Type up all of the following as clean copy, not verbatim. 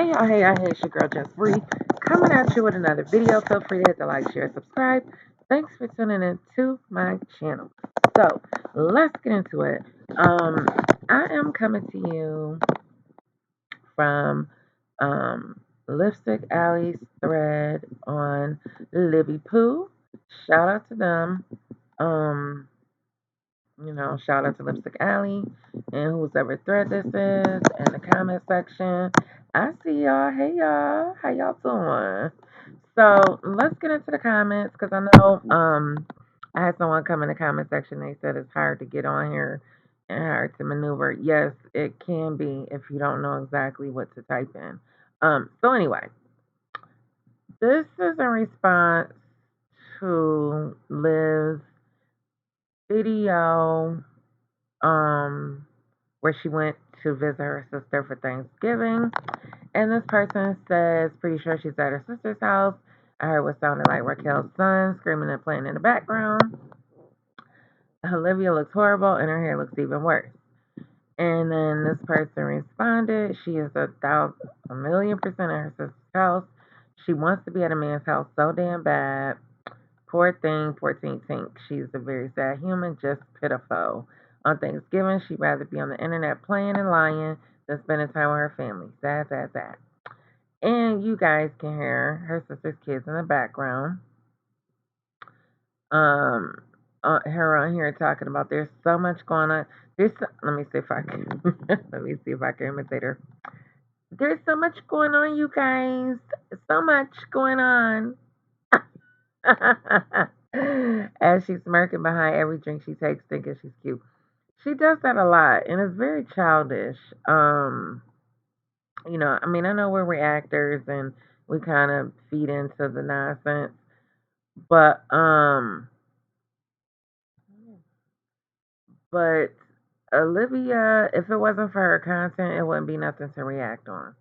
Hey y'all, hey, it's your girl Just Bree coming at you with another video. Feel free to hit the like, share, subscribe. Thanks for tuning in to my channel. So let's get into it. I am coming to you from Lipstick Alley's thread on Libby Poo. Shout out to them. Um, shout out to Lipstick Alley and whoever thread this is in the comment section. I see y'all. Hey y'all. How y'all doing? So let's get into the comments because I know I had someone come in the comment section. They said it's hard to get on here and hard to maneuver. Yes, it can be if you don't know exactly what to type in. So anyway, this is in response to Liv's video where she went to visit her sister for Thanksgiving. And this person says, pretty sure she's at her sister's house. I heard what sounded like Raquel's son screaming and playing in the background. Olivia looks horrible and her hair looks even worse. And then this person responded, she is a million percent at her sister's house. She wants to be at a man's house so damn bad. Poor thing, poor tink tink. She's a very sad human, just pitiful. On Thanksgiving, she'd rather be on the internet playing and lying than spending time with her family. Sad, sad, sad. And you guys can hear her sister's kids in the background. Her on here talking about there's so much going on. Let me see if I can let me see if I can imitate her. There's so much going on, you guys. So much going on. As she's smirking behind every drink she takes, thinking she's cute. She does that a lot, and it's very childish. I mean, I know we're actors and we kind of feed into the nonsense, but but Olivia, if it wasn't for her content, it wouldn't be nothing to react on.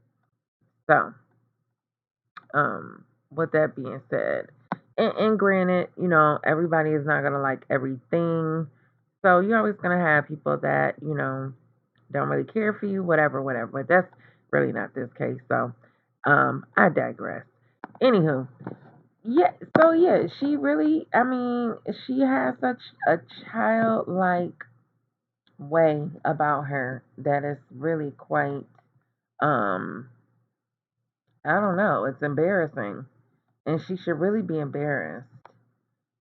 So, with that being said, and granted, everybody is not gonna like everything, so you're always gonna have people that don't really care for you, whatever, whatever. But that's really not this case. So, I digress. Anywho, yeah. So yeah, she really. I mean, she has such a childlike way about her that is really quite. Um, I don't know. It's embarrassing, and she should really be embarrassed.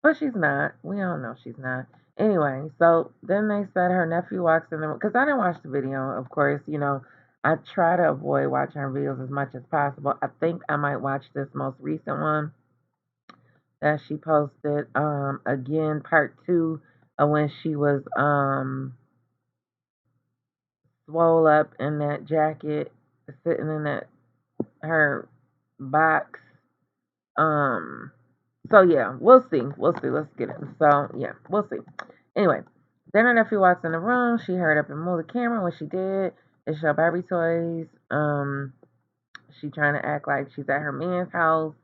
But she's not. We all know she's not. Anyway, so then they said her nephew walks in the room. Because I didn't watch the video, of course. I try to avoid watching her videos as much as possible. I think I might watch this most recent one that she posted. Again, part two of when she was swole up in that jacket, sitting in that her box. Um, so yeah, we'll see. We'll see. Let's get it. So yeah, we'll see. Anyway, then her nephew walks in the room. She hurried up and moved the camera. When she did, it showed Barbie toys. She trying to act like she's at her man's house,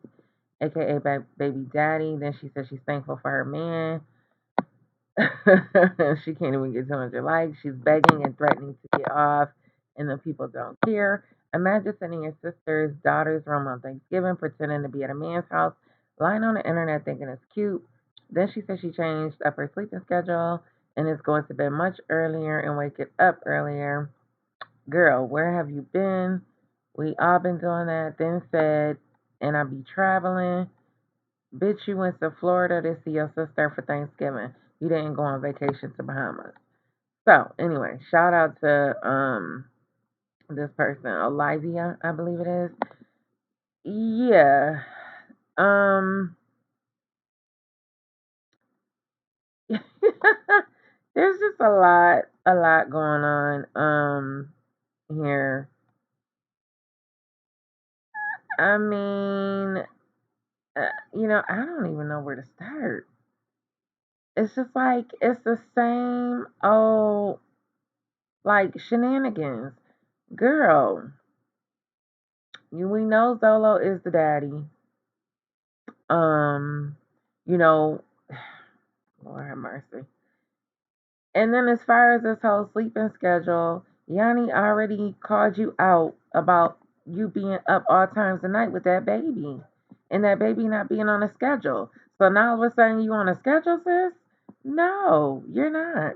aka baby daddy. Then she said she's thankful for her man. She can't even get 200 likes. She's begging and threatening to get off, and the people don't care. Imagine sending your sister's daughter's room on Thanksgiving, pretending to be at a man's house, lying on the internet thinking it's cute. Then she said she changed up her sleeping schedule and is going to bed much earlier and waking up earlier. Girl, where have you been? We all been doing that. Then said, and I be traveling. Bitch, you went to Florida to see your sister for Thanksgiving. You didn't go on vacation to Bahamas. So anyway, shout out to this person, Olivia, I believe it is. Yeah. Um there's just a lot going on here. I mean, I don't even know where to start. It's just like it's the same old like shenanigans. Girl, we know Zolo is the daddy. Um, you know, Lord have mercy. And then as far as this whole sleeping schedule, Yanni already called you out about you being up all times of night with that baby and that baby not being on a schedule. So now all of a sudden you on a schedule, sis? No, you're not.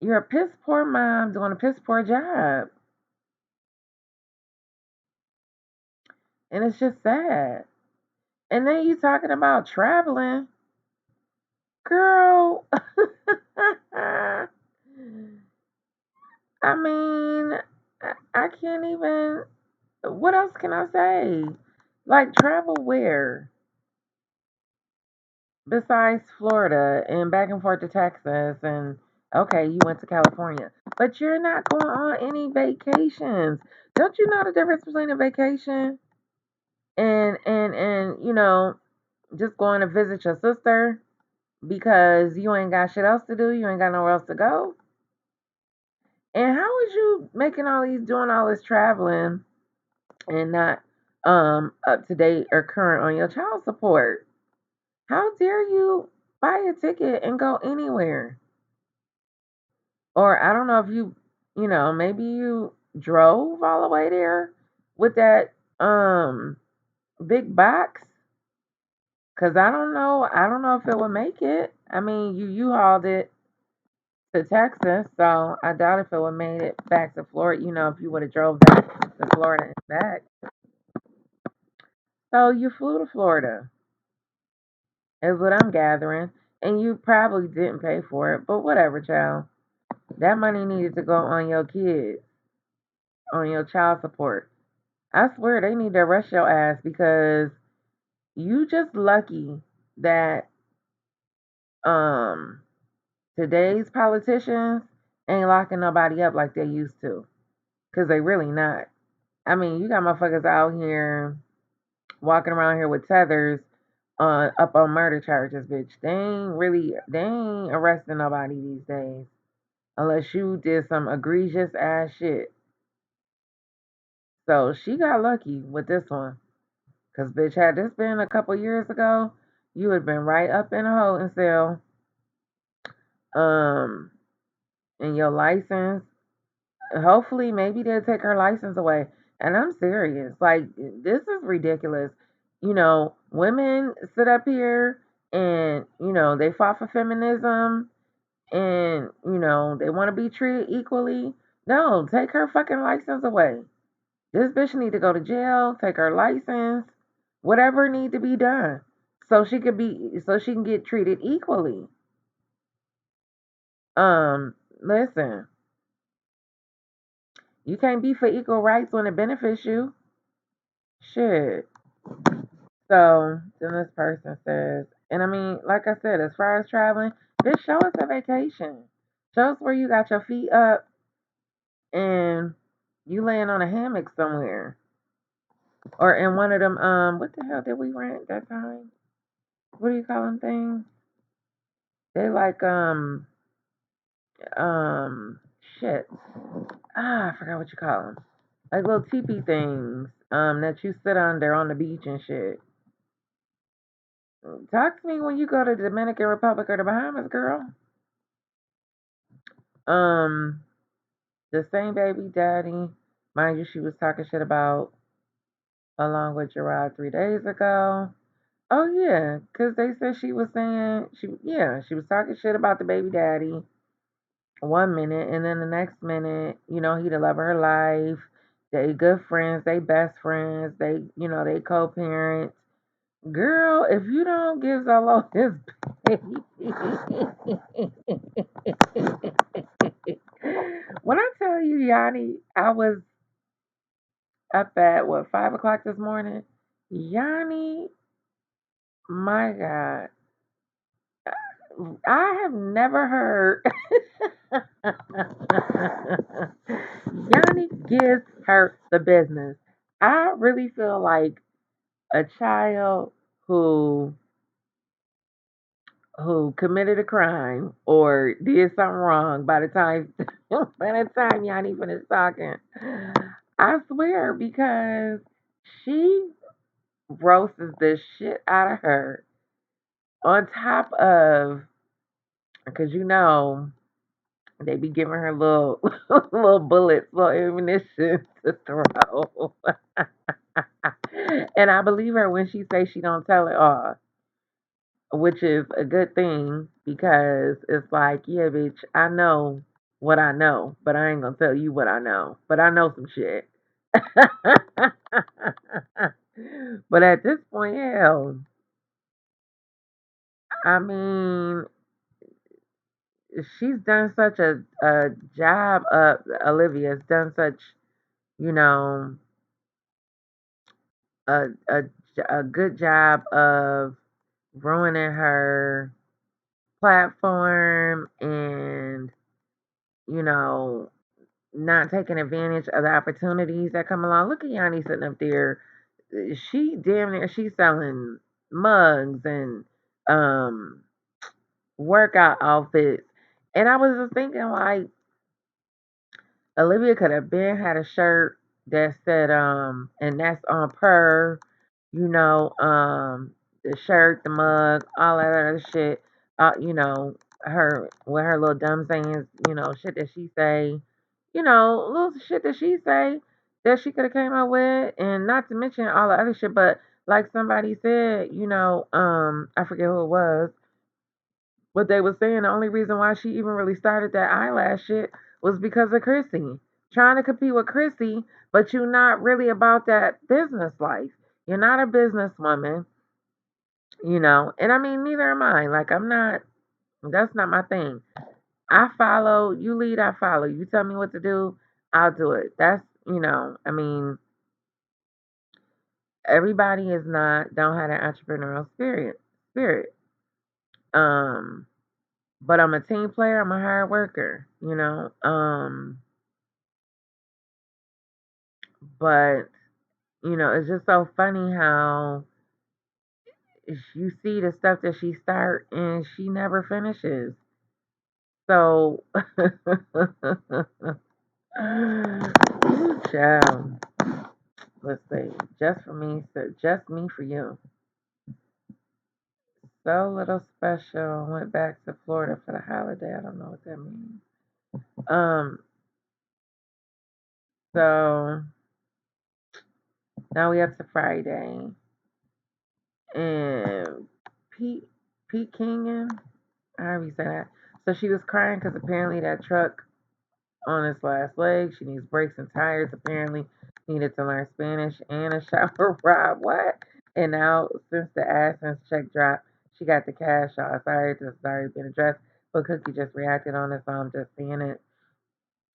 You're a piss poor mom doing a piss poor job. And it's just sad. And then you talking about traveling. Girl, I mean, I can't even. What else can I say? Like, travel where? Besides Florida and back and forth to Texas, and okay, you went to California, but you're not going on any vacations. Don't you know the difference between a vacation and just going to visit your sister because you ain't got shit else to do, you ain't got nowhere else to go? And how is you making all these doing all this traveling and not up to date or current on your child support? How dare you buy a ticket and go anywhere? Or I don't know if maybe you drove all the way there with that big box. Cause I don't know if it would make it. I mean, you hauled it to Texas, so I doubt if it would made it back to Florida. If you would have drove back to Florida and back. So you flew to Florida, is what I'm gathering, and you probably didn't pay for it, but whatever, child. That money needed to go on your kids, on your child support. I swear they need to arrest your ass because you just lucky that um today's politicians ain't locking nobody up like they used to. Cause they really not. I mean, you got motherfuckers out here walking around here with tethers up on murder charges, bitch. They ain't arresting nobody these days. Unless you did some egregious ass shit. So she got lucky with this one. Cause bitch, had this been a couple years ago, you would been right up in a holding cell. Um, and your license. Hopefully, maybe they'll take her license away. And I'm serious. Like, this is ridiculous. Women sit up here and, they fought for feminism and, they want to be treated equally. No, take her fucking license away. This bitch need to go to jail, take her license, whatever need to be done. So she can get treated equally. Listen, you can't be for equal rights when it benefits you. Shit. So then this person says, and I mean, like I said, as far as traveling, just show us a vacation. Show us where you got your feet up and you laying on a hammock somewhere. Or in one of them, what the hell did we rent that time? What do you call them things? They like, um, shit. I forgot what you call them. Like little teepee things, that you sit under on the beach and shit. Talk to me when you go to the Dominican Republic or the Bahamas, girl. Um, the same baby daddy, mind you, she was talking shit about along with Gerard 3 days ago. Oh yeah, cause they said she was saying she was talking shit about the baby daddy 1 minute, and then the next minute, he the love of her life. They good friends, they best friends, they co-parents. Girl, if you don't give Zolo his baby, when I tell you, Yanni, I was up at what 5 o'clock this morning. Yanni, my God, I have never heard. Yanni gives her the business. I really feel like a child who committed a crime or did something wrong by the time Yanni finished talking. I swear because she roasts the shit out of her on top of because They be giving her little little bullets, little ammunition to throw. And I believe her when she say she don't tell it all, which is a good thing because it's like, yeah, bitch, I know what I know, but I ain't gonna tell you what I know. But I know some shit. But at this point, hell, I mean, she's done such a job. Olivia's done such, you know, a, a a good job of ruining her platform and you know not taking advantage of the opportunities that come along. Look at Yanni sitting up there. She damn near she's selling mugs and um workout outfits. And I was just thinking like Olivia could have been had a shirt that said and that's on per, the shirt, the mug, all that other shit. Her with her little dumb sayings, shit that she say, little shit that she say that she could have came up with, and not to mention all the other shit, but like somebody said, I forget who it was, but they was saying the only reason why she even really started that eyelash shit was because of Chrissy. Trying to compete with Chrissy, but you're not really about that business life. You're not a businesswoman, And I mean, neither am I. Like, I'm not, that's not my thing. I follow, you lead, I follow. You tell me what to do, I'll do it. That's, I mean, everybody is not, don't have an entrepreneurial spirit. Um, but I'm a team player, I'm a hard worker. But it's just so funny how you see the stuff that she start and she never finishes. So, ooh, child, let's see. Just for me, so just me for you. So little special. Went back to Florida for the holiday. I don't know what that means. Um. So now we up to Friday, and Pete Pete Kingan. However you say that. So she was crying because apparently that truck on its last leg. She needs brakes and tires. Apparently, needed to learn Spanish and a shower rod. What? And now, since the AdSense check dropped, she got the cash out. Sorry, this has already been addressed. But Cookie just reacted on it, so I'm just seeing it.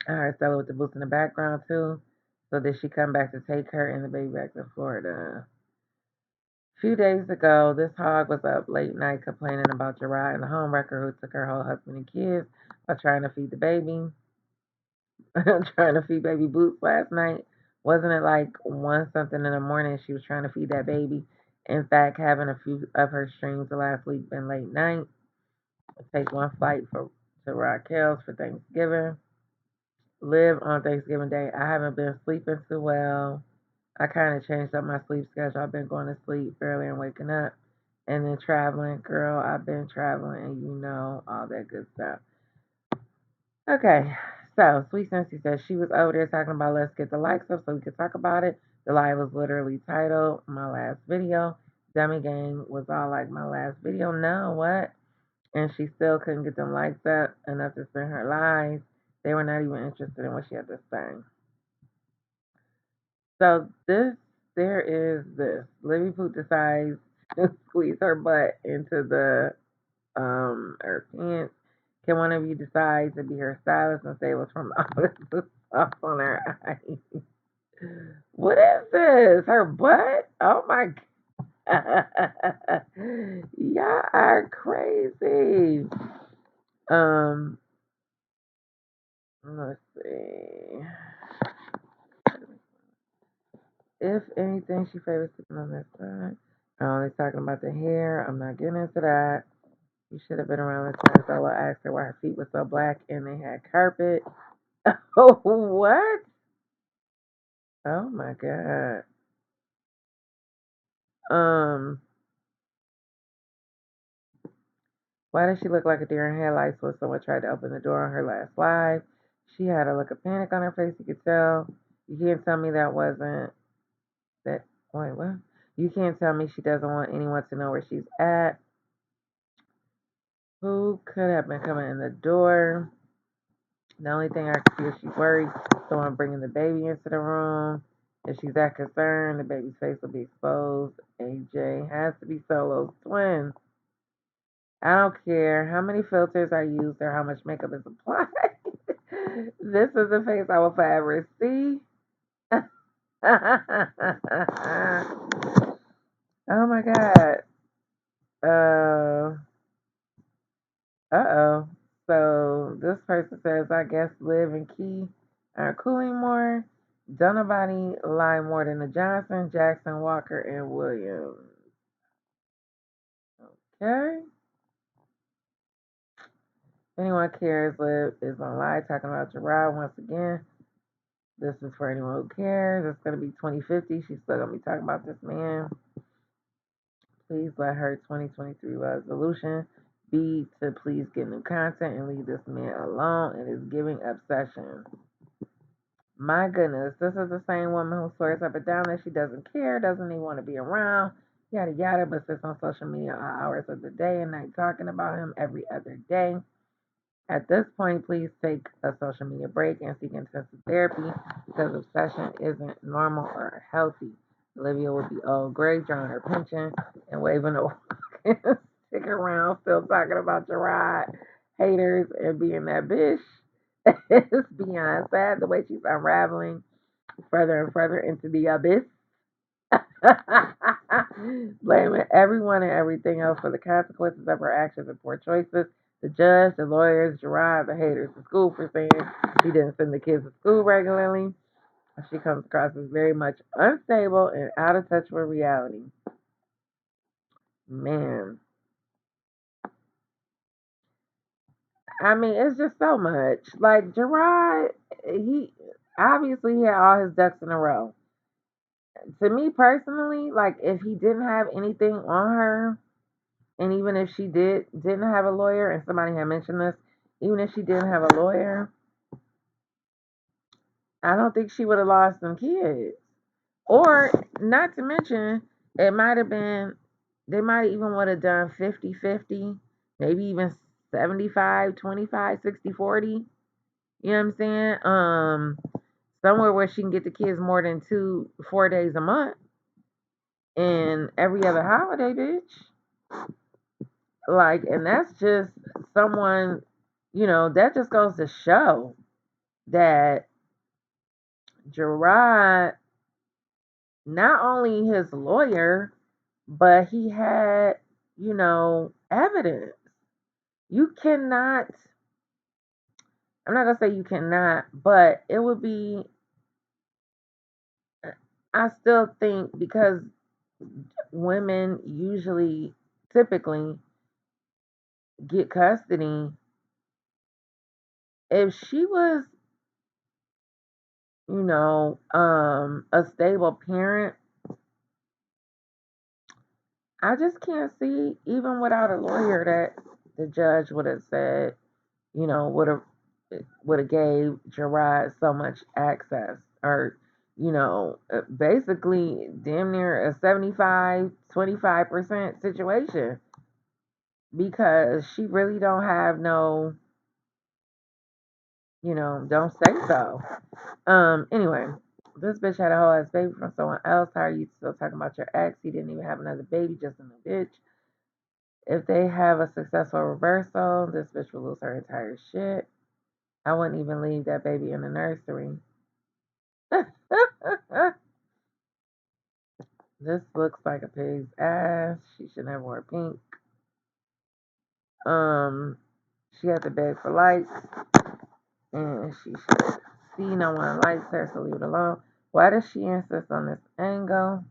I heard Stella with the boots in the background too. So did she come back to take her and the baby back to Florida? A few days ago, this hog was up late night complaining about Gerard and the homewrecker who took her whole husband and kids while trying to feed the baby. Trying to feed baby Boots last night. Wasn't it like one something in the morning she was trying to feed that baby? In fact, having a few of her streams the last week been late night. Take one flight to Raquel's for Thanksgiving. Live on Thanksgiving Day. I haven't been sleeping too well. I kind of changed up my sleep schedule. I've been going to sleep early and waking up. And then traveling, girl, I've been traveling and all that good stuff. Okay, so Sweet Sensei says she was over there talking about let's get the likes up so we could talk about it. The live was literally titled My Last Video. Dummy Gang was all like my last video. No, what? And she still couldn't get them likes up enough to spend her lives. They were not even interested in what she had to say. So there is this. Livy Poop decides to squeeze her butt into her pants. Can one of you decide to be her stylist and say what's from all this stuff on her eyes? What is this? Her butt? Oh my god. Y'all are crazy. Um, let's see. If anything, she favors sitting on that side. Oh, they're talking about the hair. I'm not getting into that. You should have been around this time. So I asked her why her feet were so black and they had carpet. Oh, what? Oh my god. Um, Why does she look like a deer in headlights when someone tried to open the door on her last live? She had a look of panic on her face, you could tell. You can't tell me that wasn't that. Wait, what? You can't tell me she doesn't want anyone to know where she's at. Who could have been coming in the door? The only thing I can see is she's worried someone bringing the baby into the room. If she's that concerned, the baby's face will be exposed. AJ has to be Solo's twin. I don't care how many filters are used or how much makeup is applied. This is the face I will forever see. Oh my god. Uh oh. So this person says, I guess Liv and Key are cooling more. Don't nobody lie more than the Johnson, Jackson, Walker, and Williams. Okay. If anyone cares, Liv is on live talking about Gerard once again. This is for anyone who cares. It's going to be 2050. She's still going to be talking about this man. Please let her 2023 resolution be to please get new content and leave this man alone and his giving obsession. My goodness, this is the same woman who swears up and down that she doesn't care, doesn't even want to be around, yada yada, but sits on social media hours of the day and night talking about him every other day. At this point, please take a social media break and seek intensive therapy because obsession isn't normal or healthy. Olivia will be old gray, drawing her pension and waving a stick around, still talking about Gerard, haters, and being that bitch. It's beyond sad the way she's unraveling further and further into the abyss. Blaming everyone and everything else for the consequences of her actions and poor choices. The judge, the lawyers, Gerard, the haters, the school for saying she didn't send the kids to school regularly. She comes across as very much unstable and out of touch with reality. Man, I mean, it's just so much. Like Gerard, he obviously had all his ducks in a row. To me personally, like if he didn't have anything on her, and even if she didn't have a lawyer, and somebody had mentioned this, even if she didn't have a lawyer, I don't think she would have lost them kids. Or not to mention, it might have been they might even would have done 50-50, maybe even 75-25, 60-40. You know what I'm saying? Somewhere where she can get the kids more than 4 days a month and every other holiday, bitch. Like, and that's just someone, that just goes to show that Gerard, not only his lawyer, but he had, evidence. You cannot, I'm not going to say you cannot, but it would be, I still think because women usually, typically get custody, if she was, a stable parent, I just can't see, even without a lawyer, that the judge would have said, would have gave Gerard so much access, or basically damn near a 75-25% situation, because she really don't have no, don't say so. Anyway, this bitch had a whole ass baby from someone else. How are you still talking about your ex? He didn't even have another baby, just in a bitch. If they have a successful reversal, this bitch will lose her entire shit. I wouldn't even leave that baby in the nursery. This looks like a pig's ass. She should never wear pink. Um, she had to beg for lights, and she should see no one likes her, so leave it alone. Why does she insist on this angle?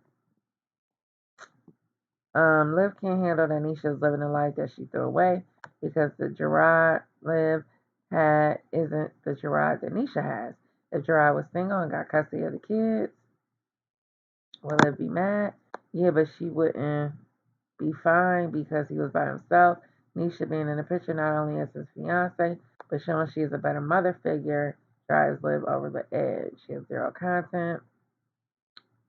Liv can't handle that Nisha's living the life that she threw away, because the Gerard Liv had isn't the Gerard that Nisha has. If Gerard was single and got custody of the kids, will Liv be mad? Yeah, but she wouldn't be fine because he was by himself. Nisha being in the picture not only as his fiance, but showing she is a better mother figure, tries live over the edge. She has zero content.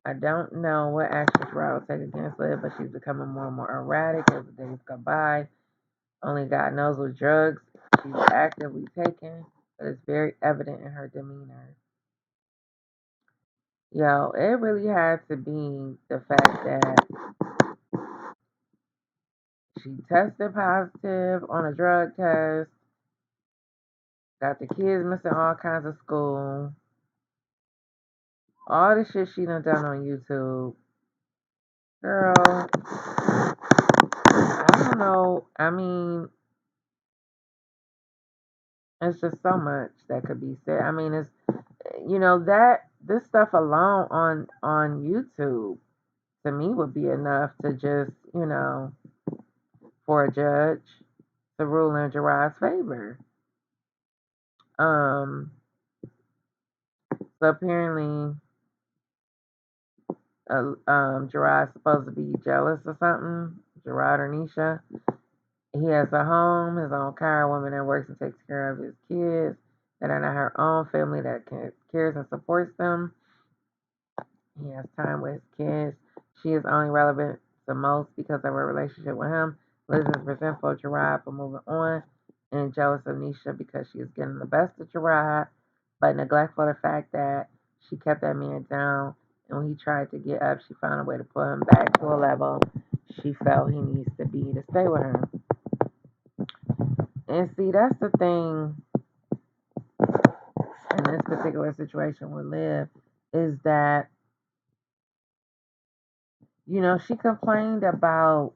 I don't know what actions Rod will take against Liv, but she's becoming more and more erratic as the days go by. Only God knows what drugs she's actively taking, but it's very evident in her demeanor. Yo, it really had to be the fact that she tested positive on a drug test, got the kids missing all kinds of school, all the shit she done on YouTube. Girl, I don't know. I mean, it's just so much that could be said. I mean, it's that this stuff alone on YouTube to me would be enough to just for a judge to rule in Gerard's favor. Um, so apparently, Gerard's supposed to be jealous or something. Gerard or Nisha. He has a home, his own car, a woman that works and takes care of his kids that are not her own, family that cares and supports them. He has time with his kids. She is only relevant to most because of her relationship with him. Liz is resentful of Gerard for moving on and jealous of Nisha because she is getting the best of Gerard, but neglectful of the fact that she kept that man down. And when he tried to get up, she found a way to pull him back to a level she felt he needs to be to stay with her. And see, that's the thing in this particular situation with Liv is that, she complained about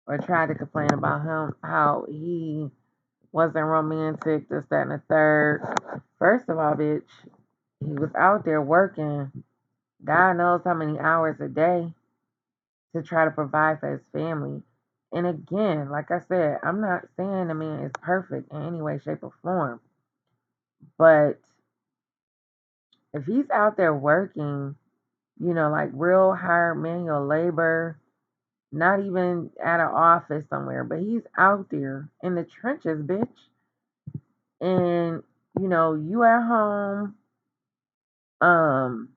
or tried to complain about him, how he wasn't romantic, this, that, and the third. First of all, bitch, he was out there working, God knows how many hours a day to try to provide for his family. And again, like I said, I'm not saying the man is perfect in any way, shape, or form. But if he's out there working, like real hard manual labor, not even at an office somewhere, but he's out there in the trenches, bitch. And you at home, um,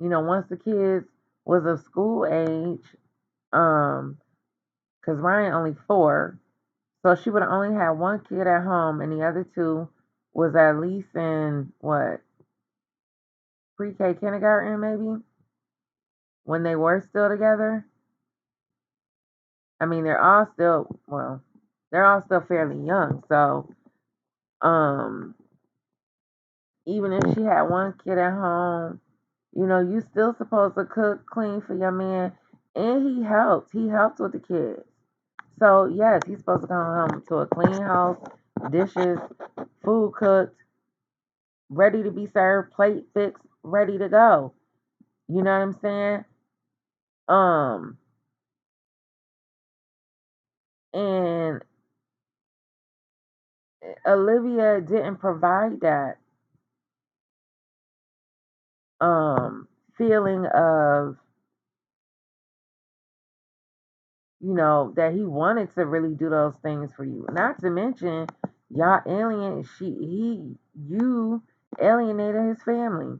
once the kids was of school age, because Ryan only 4, so she would have only had one kid at home, and the other two was at least in what, pre-K kindergarten maybe, when they were still together. I mean, they're all still fairly young, so um, even if she had one kid at home, you still supposed to cook, clean for your man, and he helps. He helps with the kids. So yes, he's supposed to come home to a clean house, dishes, food cooked, ready to be served, plate fixed, ready to go. You know what I'm saying? Um, and Olivia didn't provide that feeling of, that he wanted to really do those things for you. Not to mention, you alienated his family.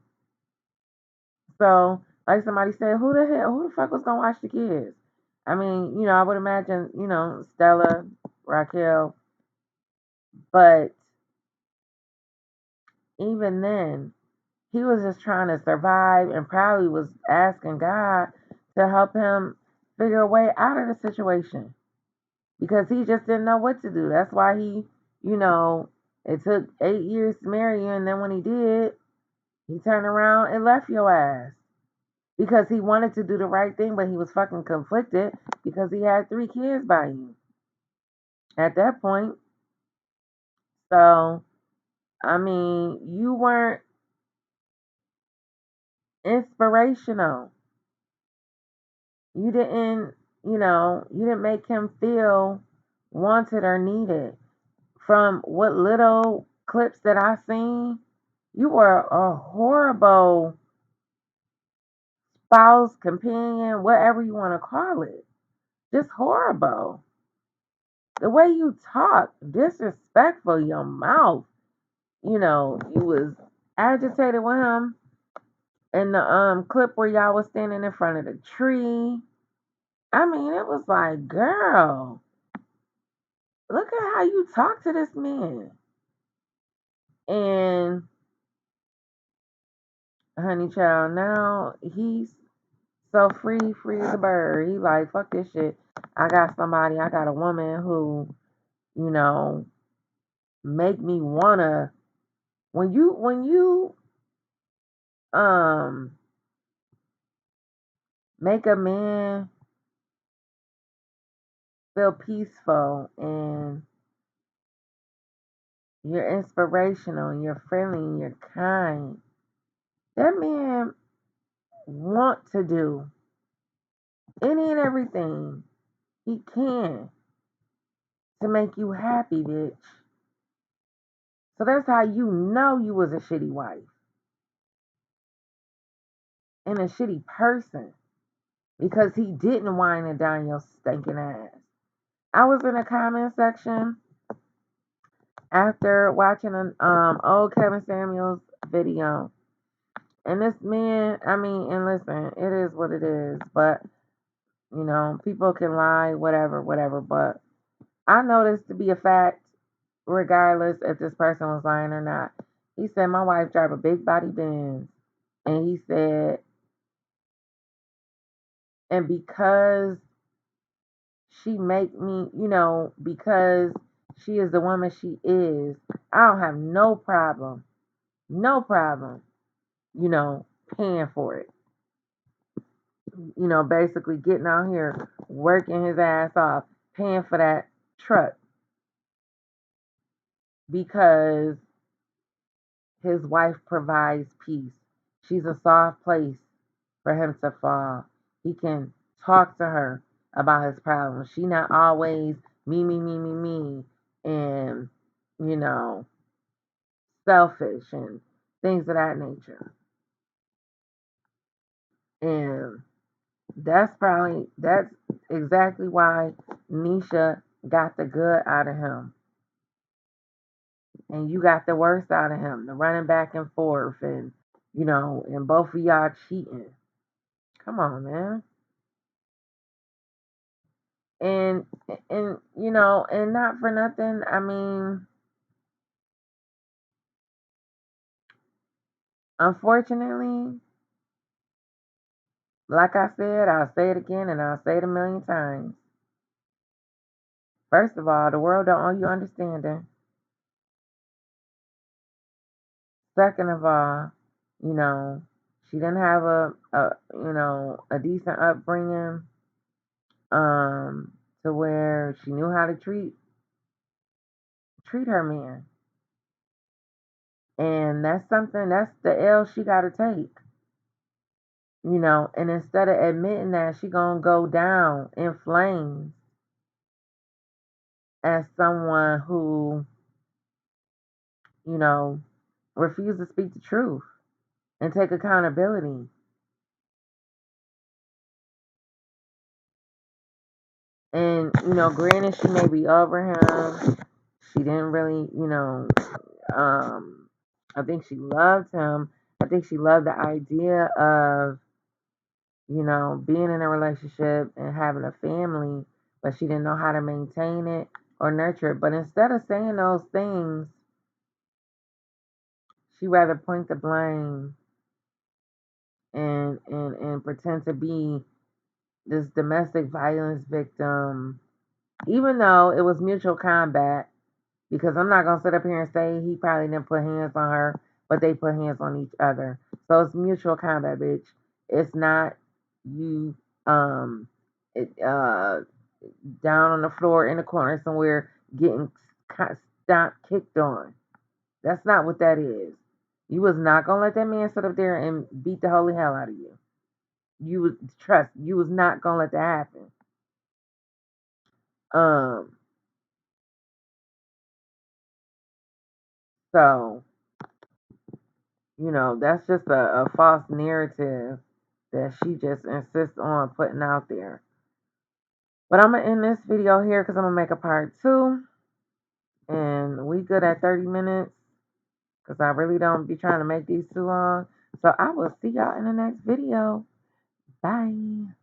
So, like somebody said, who the fuck was gonna watch the kids? I mean, I would imagine, Stella, Raquel, but even then, he was just trying to survive and probably was asking God to help him figure a way out of the situation because he just didn't know what to do. That's why you know, it took 8 years to marry you, and then when he did, he turned around and left your ass because he wanted to do the right thing, but he was fucking conflicted because he had 3 kids by you at that point. So, I mean, you weren't inspirational. You didn't, you didn't make him feel wanted or needed. From what little clips that I seen, you were a horrible spouse, companion, whatever you want to call it. Just horrible. The way you talk, disrespectful, your mouth. You was agitated with him in the clip where y'all was standing in front of the tree. I mean, it was like, girl, look at how you talk to this man. And honey child, now he's so free as a bird. He like, fuck this shit. I got a woman who, you know, make me wanna when you um make a man feel peaceful and you're inspirational and you're friendly and you're kind, that man want to do any and everything he can to make you happy, bitch. So that's how you know you was a shitty wife and a shitty person because he didn't whine and dine your stinking ass. I was in the comment section after watching an old Kevin Samuels video. And this man, I mean, and listen, it is what it is, but people can lie, whatever, but I know this to be a fact, regardless if this person was lying or not. He said my wife drive a big body Benz, and he said, and because she make me, because she is the woman she is, I don't have no problem, paying for it. Basically getting out here, working his ass off, paying for that truck because his wife provides peace. She's a soft place for him to fall. He can talk to her about his problems. She not always me, and, you know, selfish and things of that nature. And that's exactly why Nisha got the good out of him. And you got the worst out of him, the running back and forth and and both of y'all cheating. Come on, man. And and not for nothing, I mean, unfortunately, like I said, I'll say it again and I'll say it a million times. First of all, the world don't owe you understanding. Second of all, you know, she didn't have a decent upbringing, to where she knew how to treat her man. And that's the L she gotta take. And instead of admitting that, she gonna go down in flames as someone who, you know, refused to speak the truth and take accountability. And, granted, she may be over him. She didn't really, I think she loved him. I think she loved the idea of, being in a relationship and having a family, but she didn't know how to maintain it or nurture it. But instead of saying those things, she rather point the blame and pretend to be this domestic violence victim, even though it was mutual combat. Because I'm not gonna sit up here and say he probably didn't put hands on her, but they put hands on each other. So it's mutual combat, bitch. It's not you it, down on the floor in the corner somewhere getting stomped, kicked on. That's not what that is. You was not gonna let that man sit up there and beat the holy hell out of you. You was not gonna let that happen. Um, so that's just a false narrative that she just insists on putting out there. But I'm going to end this video here because I'm going to make a part 2. And we good at 30 minutes because I really don't be trying to make these too long. So I will see y'all in the next video. Bye.